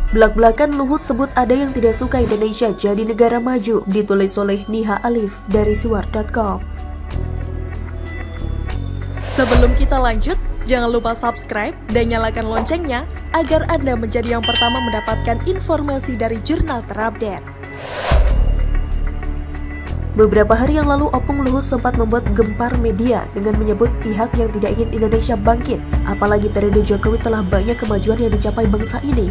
Belak-belakan Luhut sebut ada yang tidak suka Indonesia jadi negara maju, ditulis oleh Niha Alif dari siwar.com. Sebelum kita lanjut, jangan lupa subscribe dan nyalakan loncengnya agar Anda menjadi yang pertama mendapatkan informasi dari jurnal terupdate. Beberapa hari yang lalu, Opung Luhut sempat membuat gempar media dengan menyebut pihak yang tidak ingin Indonesia bangkit. Apalagi periode Jokowi telah banyak kemajuan yang dicapai bangsa ini.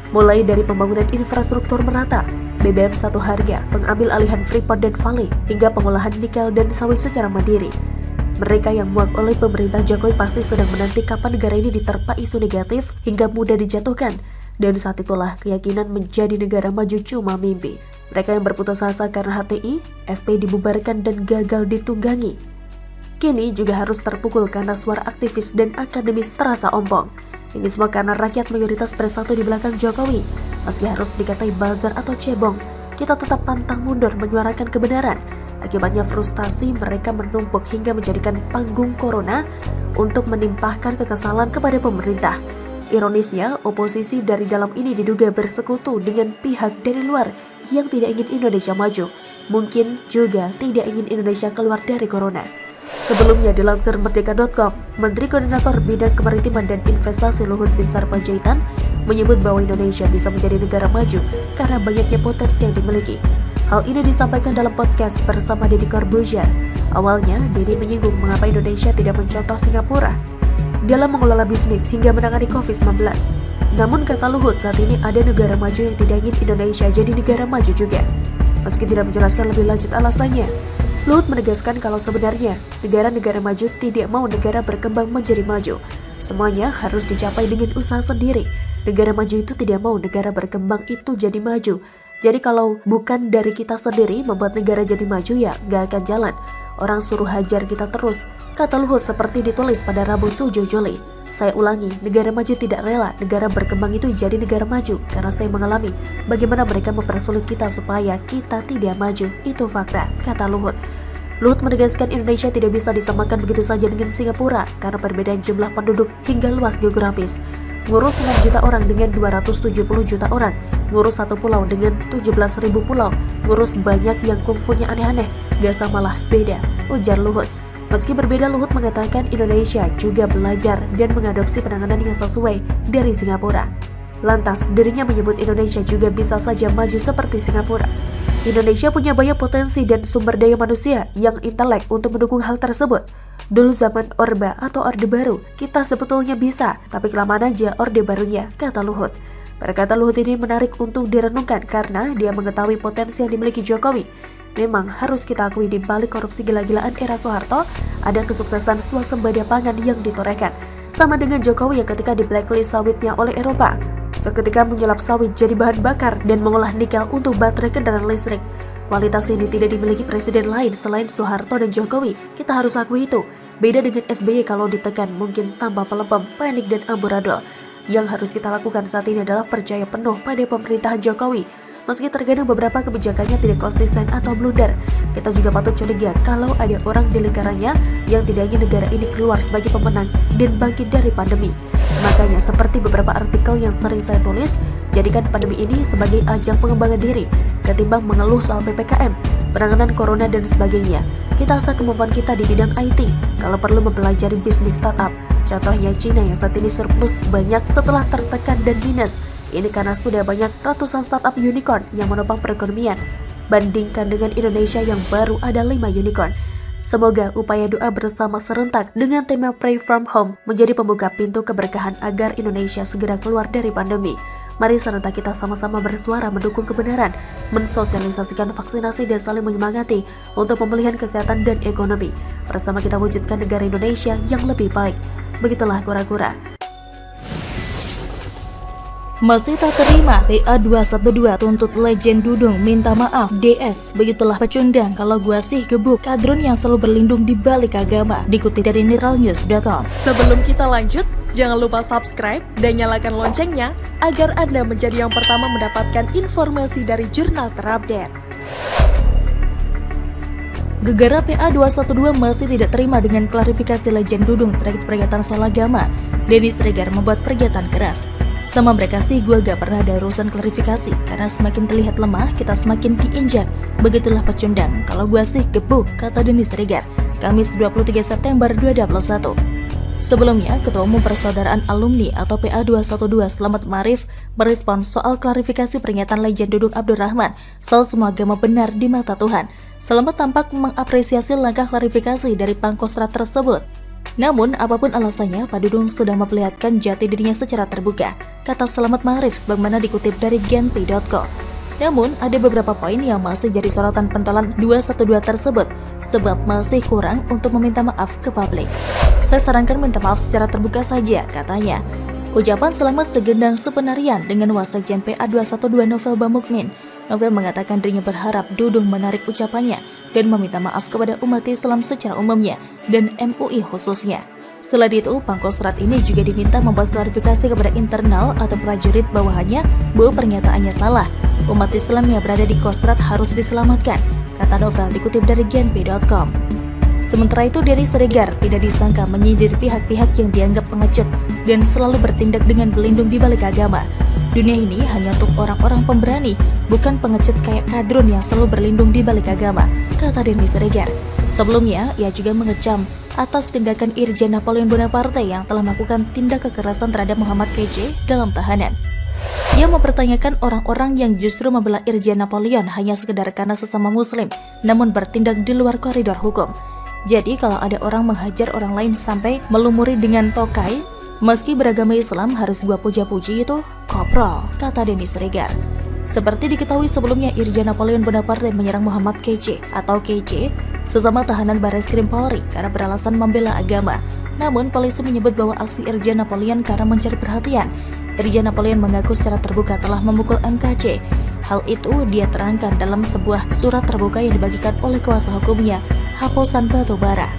Mulai dari pembangunan infrastruktur merata, BBM satu harga, pengambil alihan Freeport dan Vale, hingga pengolahan nikel dan sawit secara mandiri. Mereka yang muak oleh pemerintah Jokowi pasti sedang menanti kapan negara ini diterpa isu negatif hingga mudah dijatuhkan. Dan saat itulah keyakinan menjadi negara maju cuma mimpi. Mereka yang berputus asa karena HTI, FPI dibubarkan dan gagal ditunggangi, kini juga harus terpukul karena suara aktivis dan akademis terasa ompong. Ini semua karena rakyat mayoritas bersatu di belakang Jokowi. Meski harus dikatai buzzer atau cebong, kita tetap pantang mundur menyuarakan kebenaran. Akibatnya frustasi mereka menumpuk hingga menjadikan panggung corona untuk menimpahkan kekesalan kepada pemerintah. Ironisnya, oposisi dari dalam ini diduga bersekutu dengan pihak dari luar yang tidak ingin Indonesia maju. Mungkin juga tidak ingin Indonesia keluar dari corona. Sebelumnya dilansir Merdeka.com, Menteri Koordinator Bidang Kemaritiman dan Investasi Luhut Binsar Panjaitan menyebut bahwa Indonesia bisa menjadi negara maju karena banyaknya potensi yang dimiliki. Hal ini disampaikan dalam podcast bersama Deddy Corbuzier. Awalnya, Deddy menyinggung mengapa Indonesia tidak mencontoh Singapura dalam mengelola bisnis hingga menangani COVID-19. Namun kata Luhut, saat ini ada negara maju yang tidak ingin Indonesia jadi negara maju juga. Meski tidak menjelaskan lebih lanjut alasannya, Luhut menegaskan kalau sebenarnya negara-negara maju tidak mau negara berkembang menjadi maju. Semuanya harus dicapai dengan usaha sendiri. Negara maju itu tidak mau negara berkembang itu jadi maju. Jadi kalau bukan dari kita sendiri membuat negara jadi maju, ya nggak akan jalan. Orang suruh hajar kita terus, kata Luhut seperti ditulis pada Rabu 7 Juli. Saya ulangi, negara maju tidak rela negara berkembang itu jadi negara maju karena saya mengalami bagaimana mereka mempersulit kita supaya kita tidak maju. Itu fakta, kata Luhut. Luhut menegaskan Indonesia tidak bisa disamakan begitu saja dengan Singapura karena perbedaan jumlah penduduk hingga luas geografis. Ngurus 6 juta orang dengan 270 juta orang, ngurus satu pulau dengan 17.000 pulau, ngurus banyak yang kungfunya aneh-aneh, gak samalah beda, ujar Luhut. Meski berbeda, Luhut mengatakan Indonesia juga belajar dan mengadopsi penanganan yang sesuai dari Singapura. Lantas, dirinya menyebut Indonesia juga bisa saja maju seperti Singapura. Indonesia punya banyak potensi dan sumber daya manusia yang intelek untuk mendukung hal tersebut. Dulu zaman Orba atau Orde Baru, kita sebetulnya bisa, tapi kelamaan aja Orde Barunya, kata Luhut. Perkata Luhut ini menarik untuk direnungkan karena dia mengetahui potensi yang dimiliki Jokowi. Memang harus kita akui di balik korupsi gila-gilaan era Soeharto, ada kesuksesan swasembada pangan yang ditorehkan. Sama dengan Jokowi yang ketika di blacklist sawitnya oleh Eropa, seketika menyulap sawit jadi bahan bakar dan mengolah nikel untuk baterai kendaraan listrik. Kualitas ini tidak dimiliki presiden lain selain Soeharto dan Jokowi. Kita harus akui itu. Beda dengan SBY kalau ditekan mungkin tambah pelempem, panik dan amburadul. Yang harus kita lakukan saat ini adalah percaya penuh pada pemerintahan Jokowi. Meski terkadang beberapa kebijakannya tidak konsisten atau blunder, kita juga patut curiga kalau ada orang di lingkarannya yang tidak ingin negara ini keluar sebagai pemenang dan bangkit dari pandemi. Makanya seperti beberapa artikel yang sering saya tulis, jadikan pandemi ini sebagai ajang pengembangan diri ketimbang mengeluh soal PPKM, penanganan corona dan sebagainya. Kita asah kemampuan kita di bidang IT, kalau perlu mempelajari bisnis startup. Contohnya Cina yang saat ini surplus banyak setelah tertekan dan minus. Ini karena sudah banyak ratusan startup unicorn yang menopang perekonomian. Bandingkan dengan Indonesia yang baru ada 5 unicorn. Semoga upaya doa bersama serentak dengan tema Pray From Home menjadi pembuka pintu keberkahan agar Indonesia segera keluar dari pandemi. Mari serentak kita sama-sama bersuara mendukung kebenaran, mensosialisasikan vaksinasi dan saling menyemangati untuk pemulihan kesehatan dan ekonomi. Bersama kita wujudkan negara Indonesia yang lebih baik. Begitulah kura-kura. Masih tak terima, PA212 tuntut legend Dudung minta maaf DS. Begitulah pecundang kalau gua sih gebuk kadrun yang selalu berlindung di balik agama. Dikutip dari niralnews.com. Sebelum kita lanjut, jangan lupa subscribe dan nyalakan loncengnya agar Anda menjadi yang pertama mendapatkan informasi dari jurnal terupdate. Gegara PA212 masih tidak terima dengan klarifikasi legend Dudung terkait pernyataan soal agama. Denny Siregar membuat pernyataan keras. Sama mereka sih gue gak pernah ada urusan klarifikasi, karena semakin terlihat lemah, kita semakin diinjak. Begitulah pecundang, kalau gue sih gebuk, kata Denny Siregar, Kamis 23 September 2021. Sebelumnya, Ketua Umum Persaudaraan Alumni atau PA212 Slamet Ma'arif merespons soal klarifikasi pernyataan Legend Dudung Abdurrahman soal semua agama benar di mata Tuhan. Slamet tampak mengapresiasi langkah klarifikasi dari Pangkostrat tersebut. Namun, apapun alasannya, Pak Dudung sudah memperlihatkan jati dirinya secara terbuka, kata Slamet Ma'arif sebagaimana dikutip dari genpi.co. Namun, ada beberapa poin yang masih jadi sorotan pentolan 212 tersebut, sebab masih kurang untuk meminta maaf ke publik. Saya sarankan minta maaf secara terbuka saja, katanya. Ucapan Slamet segendang sepenarian dengan Wasekjen PA212 Novel Bamukmin. Novel mengatakan dirinya berharap Dudung menarik ucapannya dan meminta maaf kepada umat Islam secara umumnya dan MUI khususnya. Selain itu, Pangkostrat ini juga diminta membuat klarifikasi kepada internal atau prajurit bawahannya bahwa pernyataannya salah. Umat Islam yang berada di Kostrat harus diselamatkan, kata Novel dikutip dari genpi.com. Sementara itu, Denny Siregar tidak disangka menyindir pihak-pihak yang dianggap pengecut dan selalu bertindak dengan berlindung di balik agama. Dunia ini hanya untuk orang-orang pemberani, bukan pengecut kayak Kadrun yang selalu berlindung di balik agama, kata Denny Siregar. Sebelumnya, ia juga mengecam atas tindakan Irjen Napoleon Bonaparte yang telah melakukan tindak kekerasan terhadap Muhammad KC dalam tahanan. Ia mempertanyakan orang-orang yang justru membela Irjen Napoleon hanya sekedar karena sesama muslim, namun bertindak di luar koridor hukum. Jadi kalau ada orang menghajar orang lain sampai melumuri dengan tokai, meski beragama Islam harus gua puja-puji itu koprol, kata Denny Siregar. Seperti diketahui sebelumnya, Irjen Napoleon Bonaparte menyerang Muhammad KC atau KC, sesama tahanan Barreskrim Polri karena beralasan membela agama. Namun polisi menyebut bahwa aksi Irjen Napoleon karena mencari perhatian. Irjen Napoleon mengaku secara terbuka telah memukul MKC. Hal itu dia terangkan dalam sebuah surat terbuka yang dibagikan oleh kuasa hukumnya, Haposan Batubara.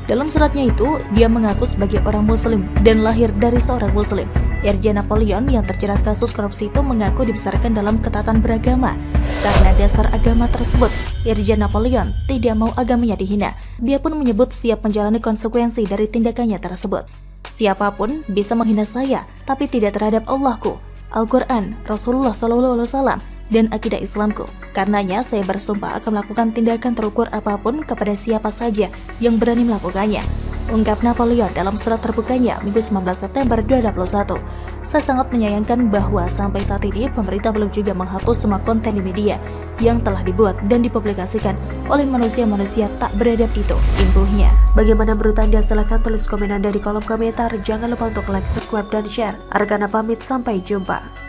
Dalam suratnya itu, dia mengaku sebagai orang muslim dan lahir dari seorang muslim. Irjen Napoleon yang terjerat kasus korupsi itu mengaku dibesarkan dalam ketatan beragama. Karena dasar agama tersebut, Irjen Napoleon tidak mau agamanya dihina. Dia pun menyebut siap menjalani konsekuensi dari tindakannya tersebut. Siapapun bisa menghina saya, tapi tidak terhadap Allahku, Al-Quran, Rasulullah SAW, dan akidah Islamku. Karenanya saya bersumpah akan melakukan tindakan terukur apapun kepada siapa saja yang berani melakukannya, ungkap Napoleon dalam surat terbukanya Minggu 19 September 2021. Saya sangat menyayangkan bahwa sampai saat ini pemerintah belum juga menghapus semua konten di media yang telah dibuat dan dipublikasikan oleh manusia-manusia tak beradab itu, imbuhnya. Bagaimana menurut Anda? Silahkan tulis komen Anda di kolom komentar. Jangan lupa untuk like, subscribe, dan share. Argana pamit, sampai jumpa.